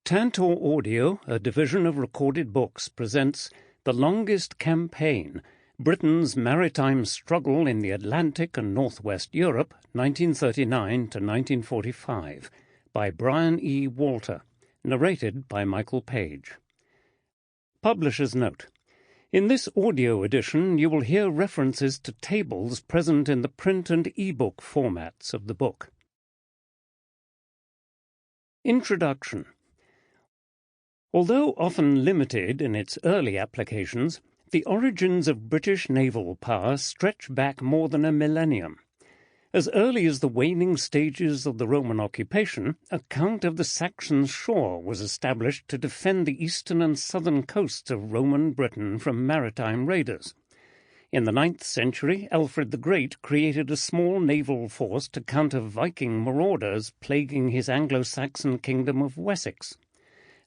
Tantor Audio, a division of Recorded Books, presents The Longest Campaign, Britain's Maritime Struggle in the Atlantic and Northwest Europe, 1939 to 1945, by Brian E. Walter, narrated by Michael Page. Publisher's Note: in this audio edition you will hear references to tables present in the print and e-book formats of the book. Introduction. Although often limited in its early applications, the origins of British naval power stretch back more than a millennium. As early as the waning stages of the Roman occupation, a Count of the Saxon shore was established to defend the eastern and southern coasts of Roman Britain from maritime raiders. In the 9th century, Alfred the Great created a small naval force to counter Viking marauders plaguing his Anglo-Saxon kingdom of Wessex.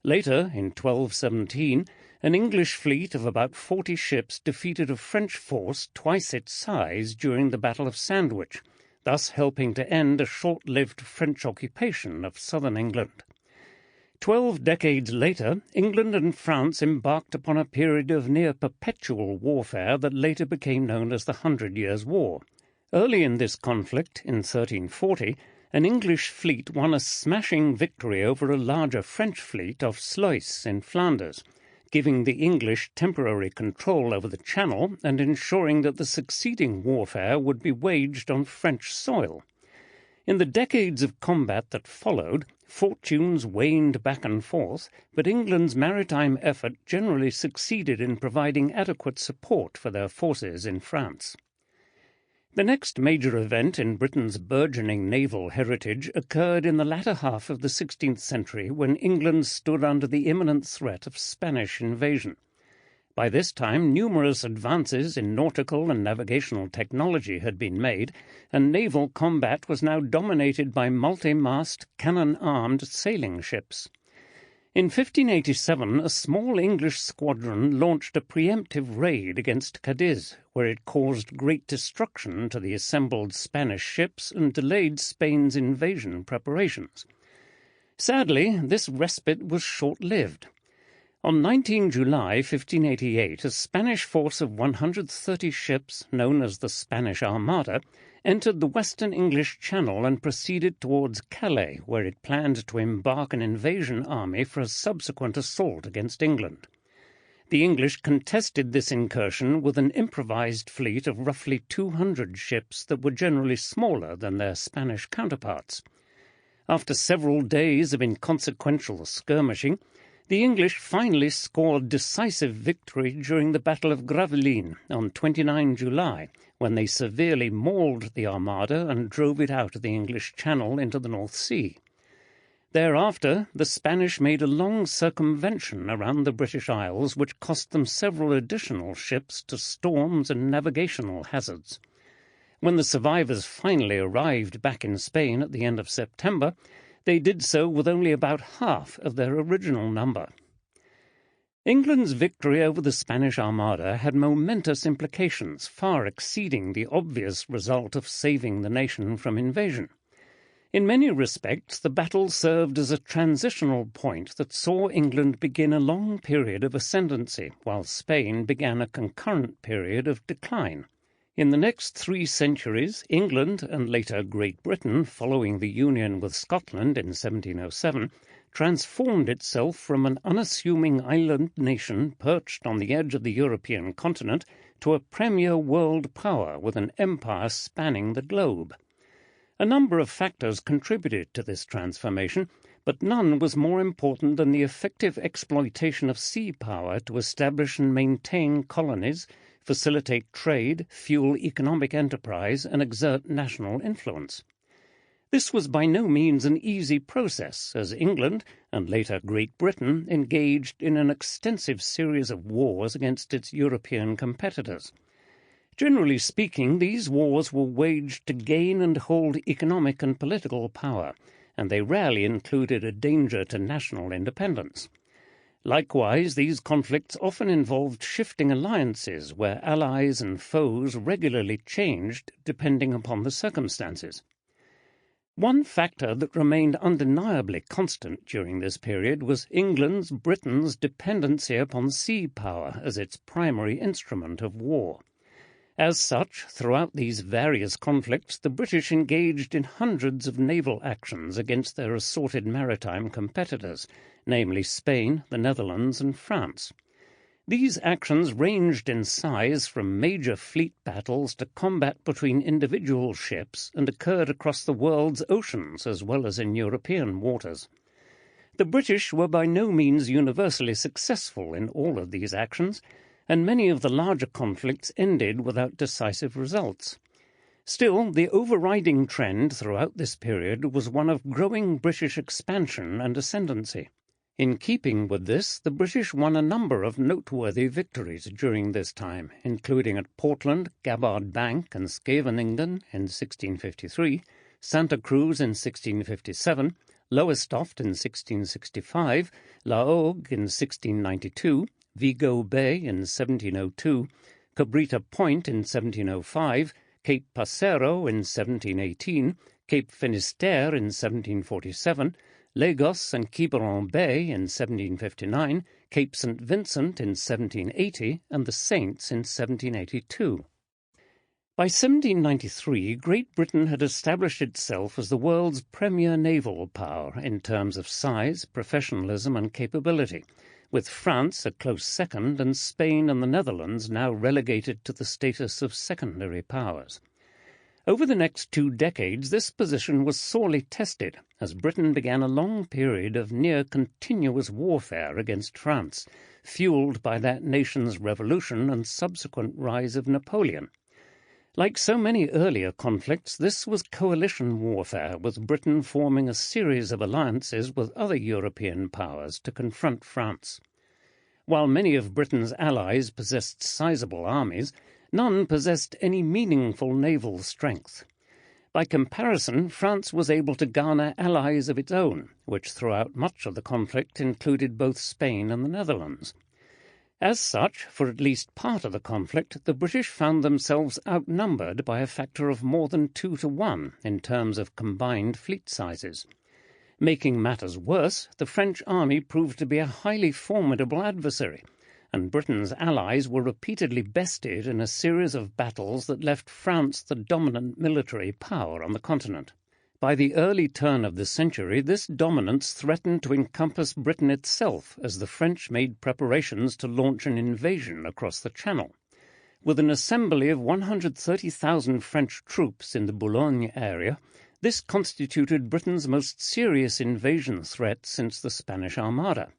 Later, in 1217, an English fleet of about 40 ships defeated a French force twice its size during the Battle of Sandwich, thus helping to end a short-lived French occupation of southern England. 12 decades later, England and France embarked upon a period of near-perpetual warfare that later became known as the 100 Years' War. Early in this conflict, in 1340, an English fleet won a smashing victory over a larger French fleet off Sluis in Flanders, giving the English temporary control over the Channel and ensuring that the succeeding warfare would be waged on French soil. In the decades of combat that followed, fortunes waned back and forth, but England's maritime effort generally succeeded in providing adequate support for their forces in France. The next major event in Britain's burgeoning naval heritage occurred in the latter half of the 16th century when England stood under the imminent threat of Spanish invasion. By this time, numerous advances in nautical and navigational technology had been made, and naval combat was now dominated by multi-mast, cannon-armed sailing ships. In 1587, a small English squadron launched a preemptive raid against Cadiz, where it caused great destruction to the assembled Spanish ships and delayed Spain's invasion preparations. Sadly, this respite was short-lived. On 19 July 1588, a Spanish force of 130 ships, known as the Spanish Armada, entered the western English Channel and proceeded towards Calais, where it planned to embark an invasion army for a subsequent assault against England. The English contested this incursion with an improvised fleet of roughly 200 ships that were generally smaller than their Spanish counterparts. After several days of inconsequential skirmishing, the English finally scored decisive victory during the Battle of Gravelines on 29 July, when they severely mauled the Armada and drove it out of the English Channel into the North Sea. Thereafter, the Spanish made a long circumvention around the British Isles, which cost them several additional ships to storms and navigational hazards. When the survivors finally arrived back in Spain at the end of September, they did so with only about half of their original number. England's victory over the Spanish Armada had momentous implications, far exceeding the obvious result of saving the nation from invasion. In many respects, the battle served as a transitional point that saw England begin a long period of ascendancy, while Spain began a concurrent period of decline. In the next 3 centuries, England, and later Great Britain, following the union with Scotland in 1707, transformed itself from an unassuming island nation perched on the edge of the European continent to a premier world power with an empire spanning the globe. A number of factors contributed to this transformation, but none was more important than the effective exploitation of sea power to establish and maintain colonies, facilitate trade, fuel economic enterprise, and exert national influence. This was by no means an easy process, as England, and later Great Britain, engaged in an extensive series of wars against its European competitors. Generally speaking, these wars were waged to gain and hold economic and political power, and they rarely included a danger to national independence. Likewise, these conflicts often involved shifting alliances where allies and foes regularly changed depending upon the circumstances. One factor that remained undeniably constant during this period was Britain's dependency upon sea power as its primary instrument of war. As such, throughout these various conflicts, the British engaged in hundreds of naval actions against their assorted maritime competitors, namely Spain, the Netherlands, and France. These actions ranged in size from major fleet battles to combat between individual ships and occurred across the world's oceans as well as in European waters. The British were by no means universally successful in all of these actions, and many of the larger conflicts ended without decisive results. Still, the overriding trend throughout this period was one of growing British expansion and ascendancy. In keeping with this, the British won a number of noteworthy victories during this time, including at Portland, Gabbard Bank, and Scheveningen in 1653, Santa Cruz in 1657, Lowestoft in 1665, La Hogue in 1692, Vigo Bay in 1702, Cabrita Point in 1705, Cape Passero in 1718, Cape Finisterre in 1747, Lagos and Quiberon Bay in 1759, Cape St. Vincent in 1780, and the Saints in 1782. By 1793, Great Britain had established itself as the world's premier naval power in terms of size, professionalism, and capability, with France a close second and Spain and the Netherlands now relegated to the status of secondary powers. Over the next 2 decades, this position was sorely tested as Britain began a long period of near-continuous warfare against France, fueled by that nation's revolution and subsequent rise of Napoleon. Like so many earlier conflicts, this was coalition warfare, with Britain forming a series of alliances with other European powers to confront France. While many of Britain's allies possessed sizable armies, none possessed any meaningful naval strength. By comparison, France was able to garner allies of its own, which throughout much of the conflict included both Spain and the Netherlands. As such, for at least part of the conflict, the British found themselves outnumbered by a factor of more than 2 to 1 in terms of combined fleet sizes. Making matters worse, the French army proved to be a highly formidable adversary, and Britain's allies were repeatedly bested in a series of battles that left France the dominant military power on the continent. By the early turn of the century, this dominance threatened to encompass Britain itself as the French made preparations to launch an invasion across the Channel. With an assembly of 130,000 French troops in the Boulogne area, this constituted Britain's most serious invasion threat since the Spanish Armada.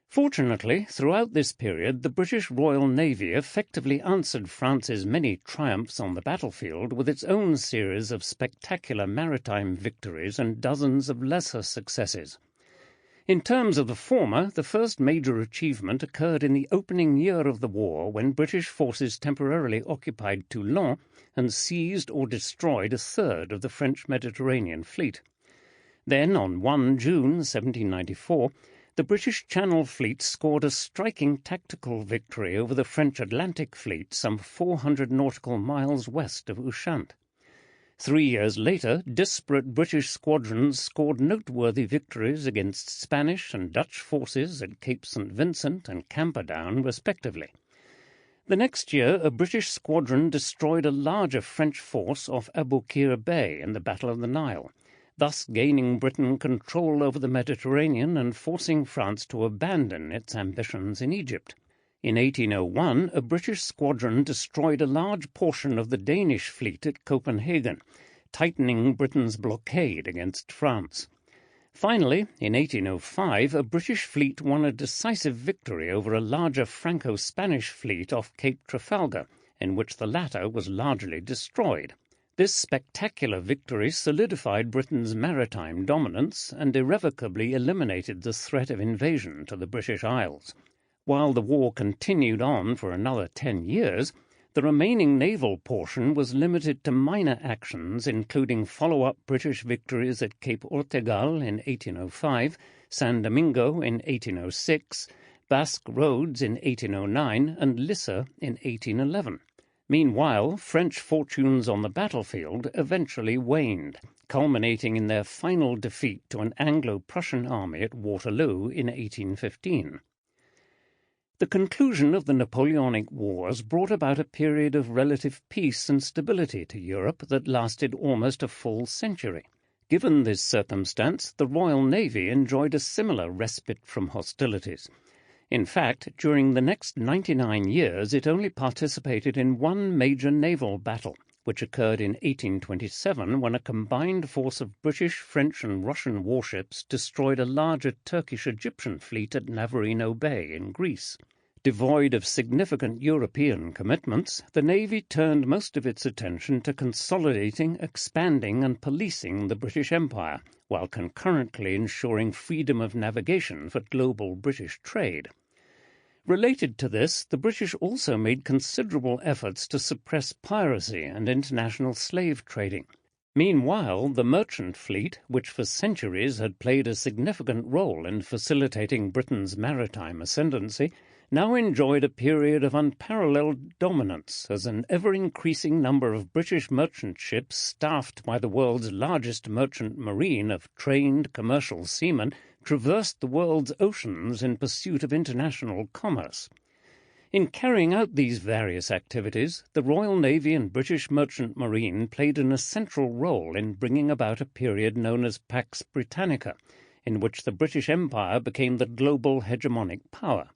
Fortunately, throughout this period, the British Royal Navy effectively answered France's many triumphs on the battlefield with its own series of spectacular maritime victories and dozens of lesser successes. In terms of the former, the first major achievement occurred in the opening year of the war, when British forces temporarily occupied Toulon and seized or destroyed a third of the French Mediterranean fleet. Then, on 1 June 1794, the British Channel Fleet scored a striking tactical victory over the French Atlantic Fleet some 400 nautical miles west of Ushant. 3 years later, disparate British squadrons scored noteworthy victories against Spanish and Dutch forces at Cape St. Vincent and Camperdown, respectively. The next year, a British squadron destroyed a larger French force off Aboukir Bay in the Battle of the Nile, thus gaining Britain control over the Mediterranean and forcing France to abandon its ambitions in Egypt. In 1801, a British squadron destroyed a large portion of the Danish fleet at Copenhagen, tightening Britain's blockade against France. Finally, in 1805, a British fleet won a decisive victory over a larger Franco-Spanish fleet off Cape Trafalgar, in which the latter was largely destroyed. This spectacular victory solidified Britain's maritime dominance and irrevocably eliminated the threat of invasion to the British Isles. While the war continued on for another 10 years, the remaining naval portion was limited to minor actions, including follow-up British victories at Cape Ortegal in 1805, San Domingo in 1806, Basque Roads in 1809, and Lissa in 1811. Meanwhile, French fortunes on the battlefield eventually waned, culminating in their final defeat to an Anglo-Prussian army at Waterloo in 1815. The conclusion of the Napoleonic Wars brought about a period of relative peace and stability to Europe that lasted almost a full century. Given this circumstance, the Royal Navy enjoyed a similar respite from hostilities. In fact, during the next 99 years it only participated in one major naval battle, which occurred in 1827 when a combined force of British, French and Russian warships destroyed a larger Turkish-Egyptian fleet at Navarino Bay in Greece. Devoid of significant European commitments, the Navy turned most of its attention to consolidating, expanding and policing the British Empire, while concurrently ensuring freedom of navigation for global British trade. Related to this, the British also made considerable efforts to suppress piracy and international slave trading. Meanwhile, the merchant fleet, which for centuries had played a significant role in facilitating Britain's maritime ascendancy, now enjoyed a period of unparalleled dominance as an ever-increasing number of British merchant ships staffed by the world's largest merchant marine of trained commercial seamen traversed the world's oceans in pursuit of international commerce. In carrying out these various activities, the Royal Navy and British Merchant Marine played an essential role in bringing about a period known as Pax Britannica, in which the British Empire became the global hegemonic power.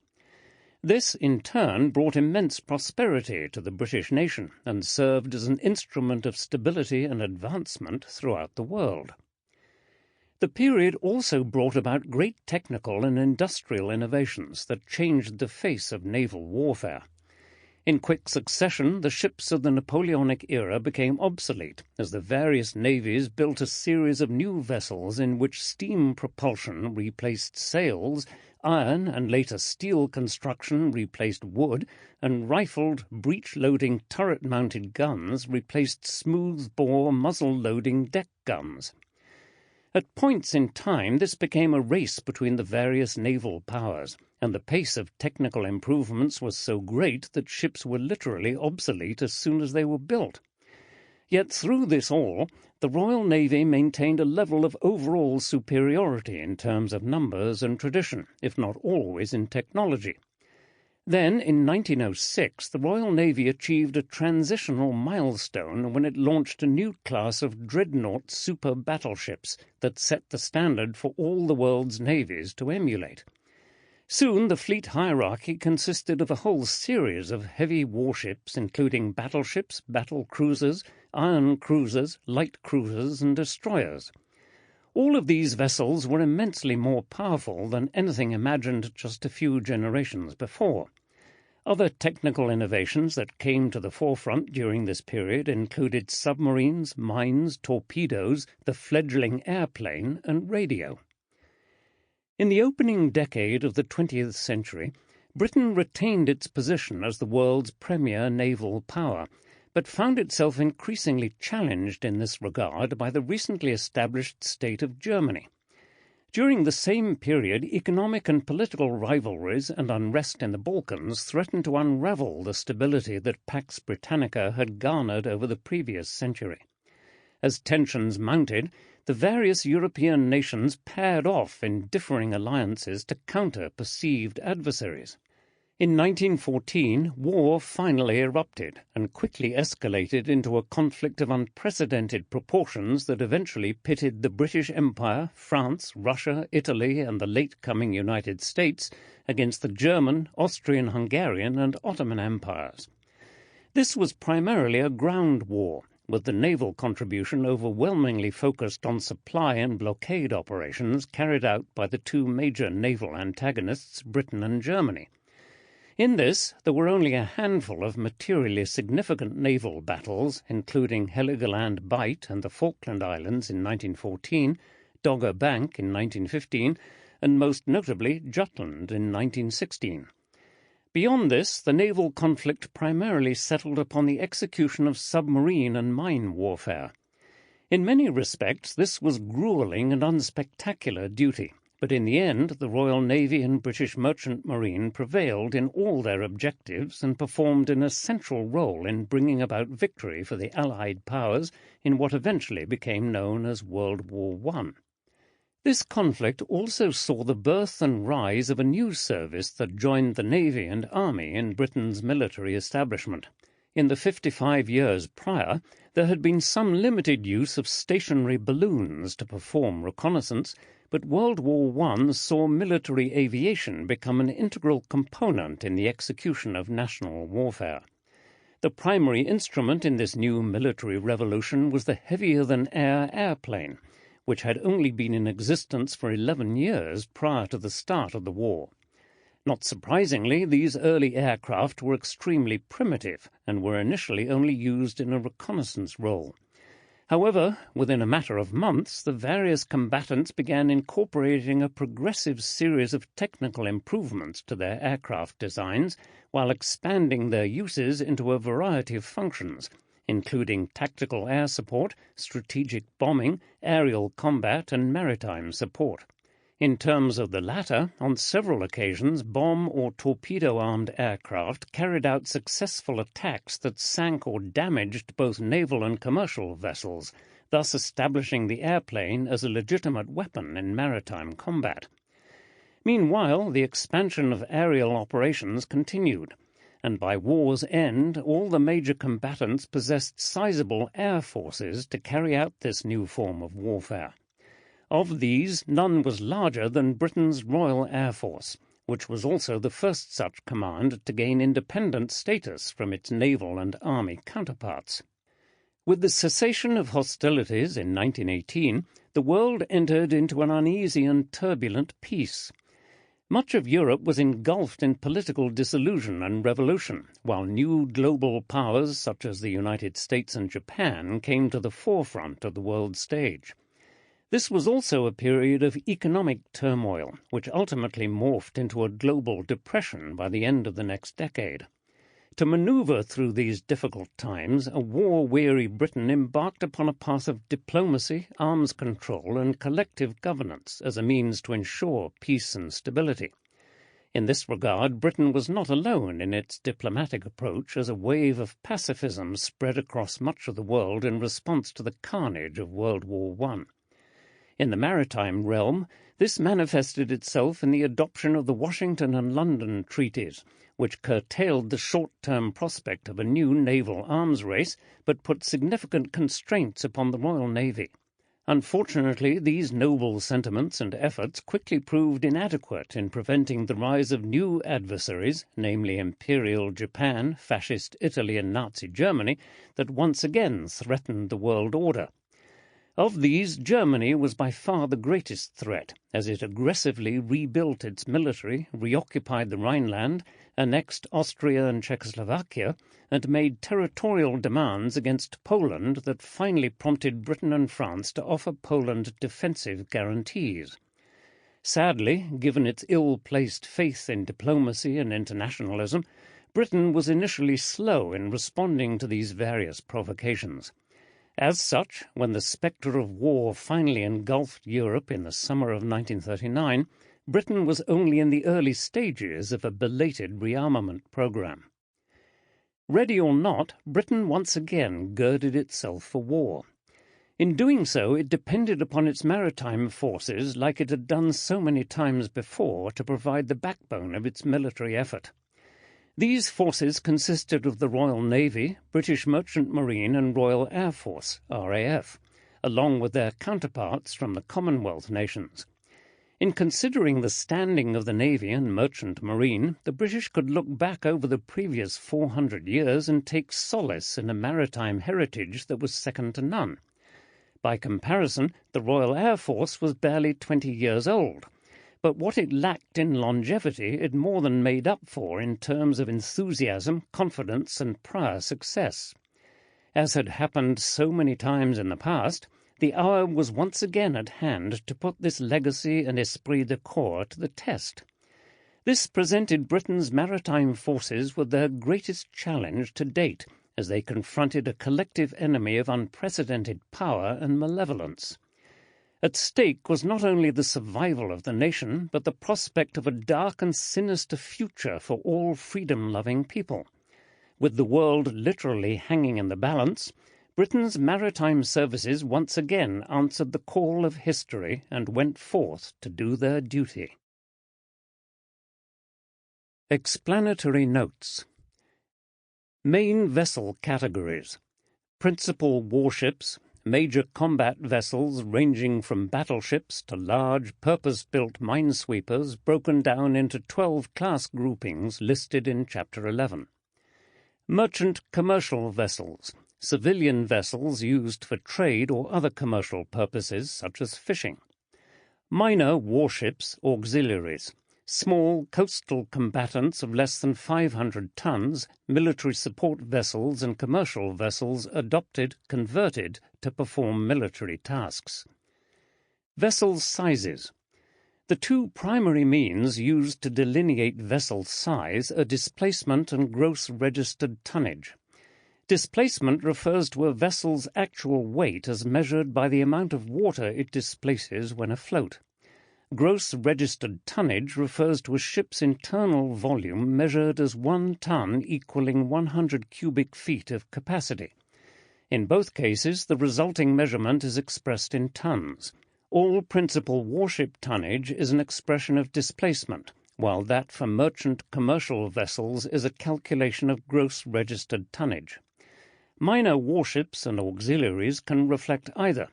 This, in turn, brought immense prosperity to the British nation and served as an instrument of stability and advancement throughout the world. The period also brought about great technical and industrial innovations that changed the face of naval warfare. In quick succession, the ships of the Napoleonic era became obsolete, as the various navies built a series of new vessels in which steam propulsion replaced sails, iron and later steel construction replaced wood, and rifled, breech-loading turret-mounted guns replaced smooth-bore, muzzle-loading deck guns. At points in time, this became a race between the various naval powers, and the pace of technical improvements was so great that ships were literally obsolete as soon as they were built. Yet through this all, the Royal Navy maintained a level of overall superiority in terms of numbers and tradition, if not always in technology. Then, in 1906, the Royal Navy achieved a transitional milestone when it launched a new class of dreadnought super battleships that set the standard for all the world's navies to emulate. Soon the fleet hierarchy consisted of a whole series of heavy warships, including battleships, battle cruisers, iron cruisers, light cruisers, and destroyers. All of these vessels were immensely more powerful than anything imagined just a few generations before. Other technical innovations that came to the forefront during this period included submarines, mines, torpedoes, the fledgling airplane, and radio. In the opening decade of the 20th century, Britain retained its position as the world's premier naval power, but found itself increasingly challenged in this regard by the recently established state of Germany. During the same period, economic and political rivalries and unrest in the Balkans threatened to unravel the stability that Pax Britannica had garnered over the previous century. As tensions mounted, the various European nations paired off in differing alliances to counter perceived adversaries. In 1914, war finally erupted and quickly escalated into a conflict of unprecedented proportions that eventually pitted the British Empire, France, Russia, Italy, and the late-coming United States against the German, Austrian-Hungarian, and Ottoman empires. This was primarily a ground war, with the naval contribution overwhelmingly focused on supply and blockade operations carried out by the two major naval antagonists, Britain and Germany. In this, there were only a handful of materially significant naval battles, including Heligoland Bight and the Falkland Islands in 1914, Dogger Bank in 1915, and most notably Jutland in 1916. Beyond this, the naval conflict primarily settled upon the execution of submarine and mine warfare. In many respects, this was grueling and unspectacular duty, but in the end the Royal Navy and British Merchant Marine prevailed in all their objectives and performed an essential role in bringing about victory for the Allied powers in what eventually became known as World War I. This conflict also saw the birth and rise of a new service that joined the Navy and Army in Britain's military establishment. In the 55 years prior, there had been some limited use of stationary balloons to perform reconnaissance, but World War I saw military aviation become an integral component in the execution of national warfare. The primary instrument in this new military revolution was the heavier-than-air airplane, which had only been in existence for 11 years prior to the start of the war. Not surprisingly, these early aircraft were extremely primitive and were initially only used in a reconnaissance role. However, within a matter of months, the various combatants began incorporating a progressive series of technical improvements to their aircraft designs while expanding their uses into a variety of functions, including tactical air support, strategic bombing, aerial combat, and maritime support. In terms of the latter, on several occasions, bomb- or torpedo-armed aircraft carried out successful attacks that sank or damaged both naval and commercial vessels, thus establishing the airplane as a legitimate weapon in maritime combat. Meanwhile, the expansion of aerial operations continued, and by war's end, all the major combatants possessed sizable air forces to carry out this new form of warfare. Of these, none was larger than Britain's Royal Air Force, which was also the first such command to gain independent status from its naval and army counterparts. With the cessation of hostilities in 1918, the world entered into an uneasy and turbulent peace. Much of Europe was engulfed in political disillusion and revolution, while new global powers such as the United States and Japan came to the forefront of the world stage. This was also a period of economic turmoil, which ultimately morphed into a global depression by the end of the next decade. To maneuver through these difficult times, a war-weary Britain embarked upon a path of diplomacy, arms control, and collective governance as a means to ensure peace and stability. In this regard, Britain was not alone in its diplomatic approach, as a wave of pacifism spread across much of the world in response to the carnage of World War I. In the maritime realm, this manifested itself in the adoption of the Washington and London treaties, which curtailed the short-term prospect of a new naval arms race, but put significant constraints upon the Royal Navy. Unfortunately, these noble sentiments and efforts quickly proved inadequate in preventing the rise of new adversaries, namely Imperial Japan, Fascist Italy, and Nazi Germany, that once again threatened the world order. Of these, Germany was by far the greatest threat, as it aggressively rebuilt its military, reoccupied the Rhineland, annexed Austria and Czechoslovakia, and made territorial demands against Poland that finally prompted Britain and France to offer Poland defensive guarantees. Sadly, given its ill-placed faith in diplomacy and internationalism, Britain was initially slow in responding to these various provocations. As such, when the spectre of war finally engulfed Europe in the summer of 1939, Britain was only in the early stages of a belated rearmament program. Ready or not, Britain once again girded itself for war. In doing so, it depended upon its maritime forces, like it had done so many times before, to provide the backbone of its military effort. These forces consisted of the Royal Navy, British Merchant Marine and Royal Air Force, RAF, along with their counterparts from the Commonwealth nations. In considering the standing of the Navy and Merchant Marine, the British could look back over the previous 400 years and take solace in a maritime heritage that was second to none. By comparison, the Royal Air Force was barely 20 years old, but what it lacked in longevity it more than made up for in terms of enthusiasm, confidence, and prior success. As had happened so many times in the past, the hour was once again at hand to put this legacy and esprit de corps to the test. This presented Britain's maritime forces with their greatest challenge to date, as they confronted a collective enemy of unprecedented power and malevolence. At stake was not only the survival of the nation, but the prospect of a dark and sinister future for all freedom-loving people. With the world literally hanging in the balance, Britain's maritime services once again answered the call of history and went forth to do their duty. Explanatory notes. Main vessel categories: principal warships, major combat vessels ranging from battleships to large purpose-built minesweepers broken down into 12 class groupings listed in Chapter 11. Merchant commercial vessels, civilian vessels used for trade or other commercial purposes such as fishing. Minor warships, auxiliaries, small coastal combatants of less than 500 tons, military support vessels and commercial vessels converted to perform military tasks. Vessel sizes. The two primary means used to delineate vessel size are displacement and gross registered tonnage. Displacement refers to a vessel's actual weight as measured by the amount of water it displaces when afloat. Gross registered tonnage refers to a ship's internal volume measured as 1 ton equaling 100 cubic feet of capacity. In both cases, the resulting measurement is expressed in tons. All principal warship tonnage is an expression of displacement, while that for merchant commercial vessels is a calculation of gross registered tonnage. Minor warships and auxiliaries can reflect either.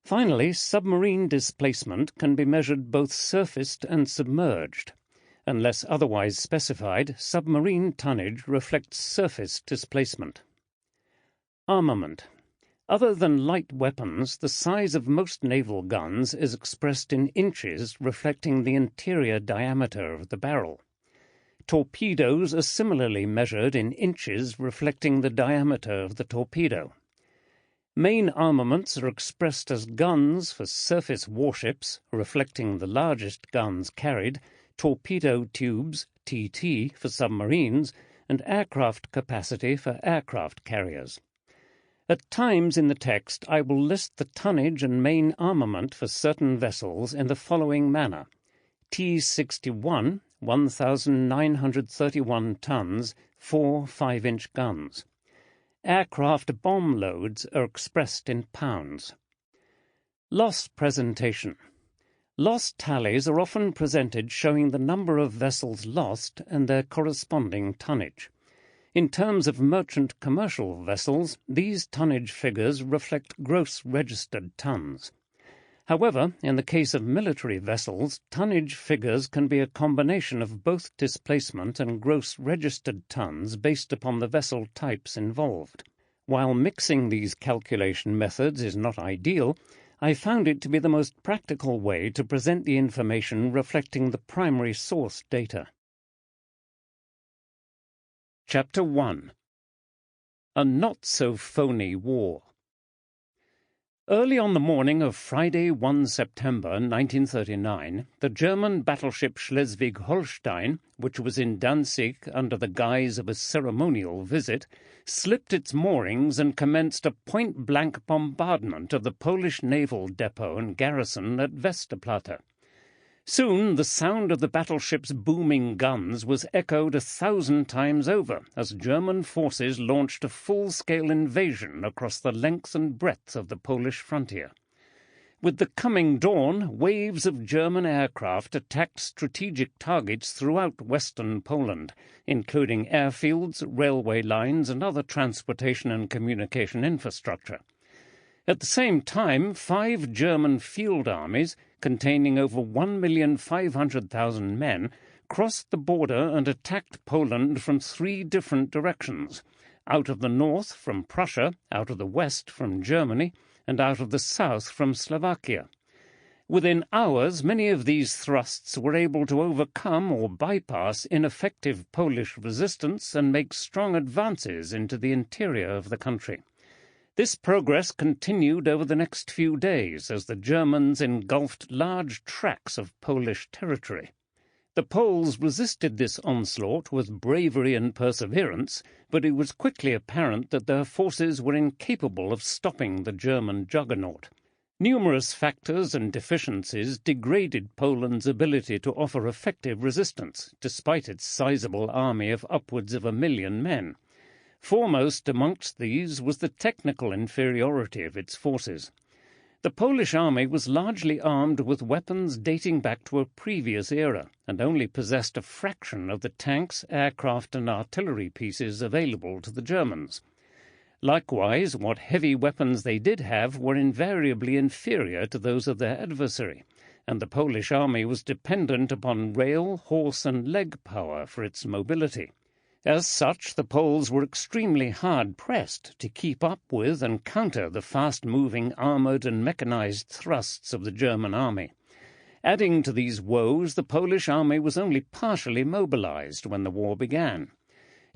Finally, submarine displacement can be measured both surfaced and submerged. Unless otherwise specified, submarine tonnage reflects surface displacement. Armament. Other than light weapons, the size of most naval guns is expressed in inches, reflecting the interior diameter of the barrel. Torpedoes are similarly measured in inches, reflecting the diameter of the torpedo. Main armaments are expressed as guns for surface warships, reflecting the largest guns carried, torpedo tubes, TT, for submarines, and aircraft capacity for aircraft carriers. At times in the text I will list the tonnage and main armament for certain vessels in the following manner: T-61, 1,931 tons, 4 5-inch guns. Aircraft bomb loads are expressed in pounds. Loss presentation. Loss tallies are often presented showing the number of vessels lost and their corresponding tonnage. In terms of merchant commercial vessels, these tonnage figures reflect gross registered tons. However, in the case of military vessels, tonnage figures can be a combination of both displacement and gross registered tons based upon the vessel types involved. While mixing these calculation methods is not ideal, I found it to be the most practical way to present the information reflecting the primary source data. Chapter 1. A Not-So-Phony War. Early on the morning of Friday, 1 September 1939, the German battleship Schleswig-Holstein, which was in Danzig under the guise of a ceremonial visit, slipped its moorings and commenced a point-blank bombardment of the Polish naval depot and garrison at Westerplatte. Soon the sound of the battleship's booming guns was echoed 1,000 times over as German forces launched a full-scale invasion across the length and breadth of the Polish frontier. With the coming dawn, waves of German aircraft attacked strategic targets throughout western Poland, including airfields, railway lines, and other transportation and communication infrastructure. At the same time, 5 German field armies, containing over 1,500,000 men, crossed the border and attacked Poland from 3 different directions: out of the north from Prussia, out of the west from Germany, and out of the south from Slovakia. Within hours, many of these thrusts were able to overcome or bypass ineffective Polish resistance and make strong advances into the interior of the country. This progress continued over the next few days as the Germans engulfed large tracts of Polish territory. The Poles resisted this onslaught with bravery and perseverance, but it was quickly apparent that their forces were incapable of stopping the German juggernaut. Numerous factors and deficiencies degraded Poland's ability to offer effective resistance, despite its sizable army of upwards of 1 million men. Foremost amongst these was the technical inferiority of its forces. The Polish army was largely armed with weapons dating back to a previous era, and only possessed a fraction of the tanks, aircraft and artillery pieces available to the Germans. Likewise, what heavy weapons they did have were invariably inferior to those of their adversary, and the Polish army was dependent upon rail, horse and leg power for its mobility. As such, the Poles were extremely hard-pressed to keep up with and counter the fast-moving armoured and mechanized thrusts of the German army. Adding to these woes, the Polish army was only partially mobilized when the war began.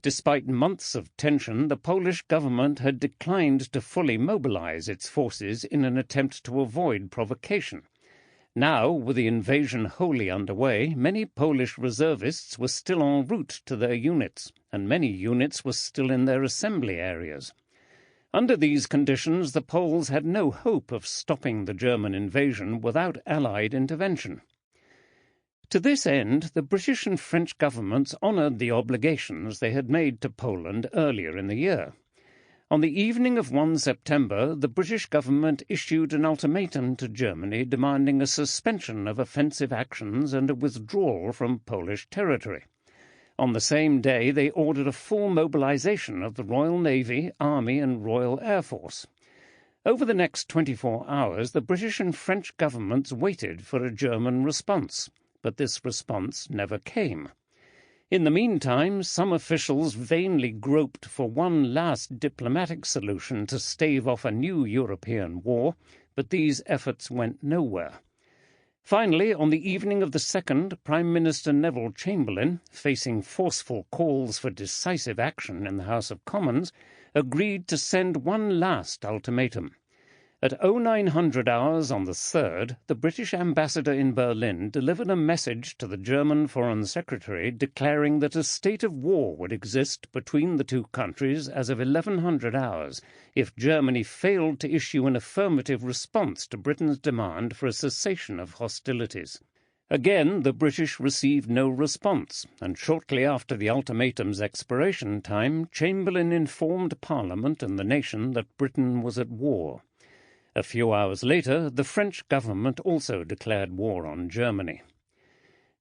Despite months of tension, the Polish government had declined to fully mobilize its forces in an attempt to avoid provocation. Now, with the invasion wholly underway, many Polish reservists were still en route to their units, and many units were still in their assembly areas. Under these conditions, the Poles had no hope of stopping the German invasion without Allied intervention. To this end, the British and French governments honoured the obligations they had made to Poland earlier in the year. On the evening of 1 September, the British government issued an ultimatum to Germany demanding a suspension of offensive actions and a withdrawal from Polish territory. On the same day, they ordered a full mobilization of the Royal Navy, Army and Royal Air Force. Over the next 24 hours, the British and French governments waited for a German response, but this response never came. In the meantime, some officials vainly groped for one last diplomatic solution to stave off a new European war, but these efforts went nowhere. Finally, on the evening of the 2nd, Prime Minister Neville Chamberlain, facing forceful calls for decisive action in the House of Commons, agreed to send one last ultimatum. At 0900 hours on the 3rd, the British ambassador in Berlin delivered a message to the German Foreign Secretary declaring that a state of war would exist between the two countries as of 1100 hours if Germany failed to issue an affirmative response to Britain's demand for a cessation of hostilities. Again, the British received no response, and shortly after the ultimatum's expiration time, Chamberlain informed Parliament and the nation that Britain was at war. A few hours later, the French government also declared war on Germany.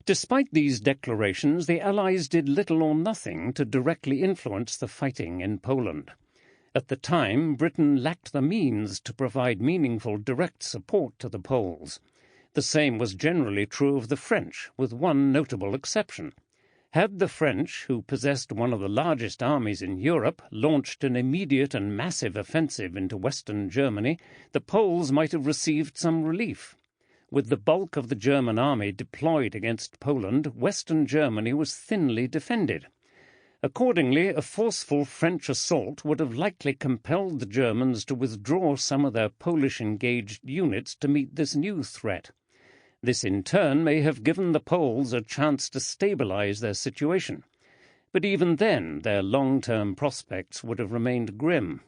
Despite these declarations, the Allies did little or nothing to directly influence the fighting in Poland. At the time, Britain lacked the means to provide meaningful direct support to the Poles. The same was generally true of the French, with one notable exception. Had the French, who possessed one of the largest armies in Europe, launched an immediate and massive offensive into western Germany, the Poles might have received some relief. With the bulk of the German army deployed against Poland, western Germany was thinly defended. Accordingly, a forceful French assault would have likely compelled the Germans to withdraw some of their Polish-engaged units to meet this new threat. This in turn may have given the Poles a chance to stabilize their situation. But even then, their long-term prospects would have remained grim.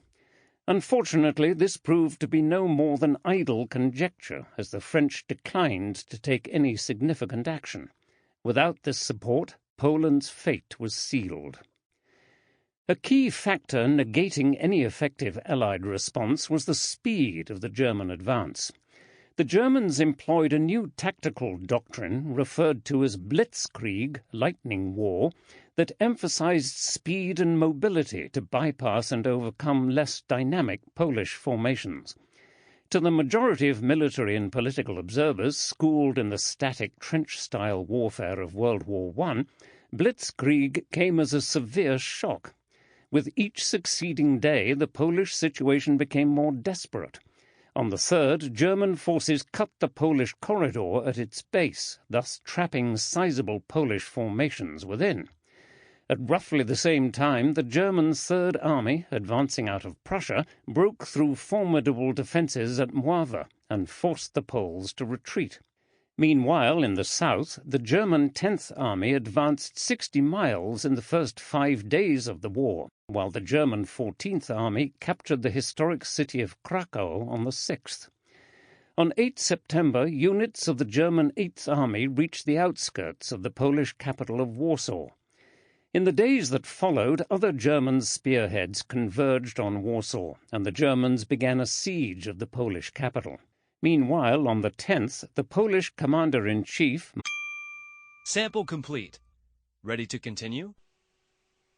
Unfortunately, this proved to be no more than idle conjecture, as the French declined to take any significant action. Without this support, Poland's fate was sealed. A key factor negating any effective Allied response was the speed of the German advance. The Germans employed a new tactical doctrine referred to as blitzkrieg, lightning war, that emphasized speed and mobility to bypass and overcome less dynamic Polish formations. To the majority of military and political observers schooled in the static trench-style warfare of World War I, blitzkrieg came as a severe shock. With each succeeding day, the Polish situation became more desperate. On the 3rd, German forces cut the Polish corridor at its base, thus trapping sizable Polish formations within. At roughly the same time, the German Third Army, advancing out of Prussia, broke through formidable defences at Mława and forced the Poles to retreat. Meanwhile, in the south, the German 10th Army advanced 60 miles in the first 5 days of the war, while the German 14th Army captured the historic city of Krakow on the 6th. On 8 September, units of the German Eighth Army reached the outskirts of the Polish capital of Warsaw. In the days that followed, other German spearheads converged on Warsaw, and the Germans began a siege of the Polish capital. Meanwhile, on the 10th, the Polish commander-in-chief... Sample complete. Ready to continue?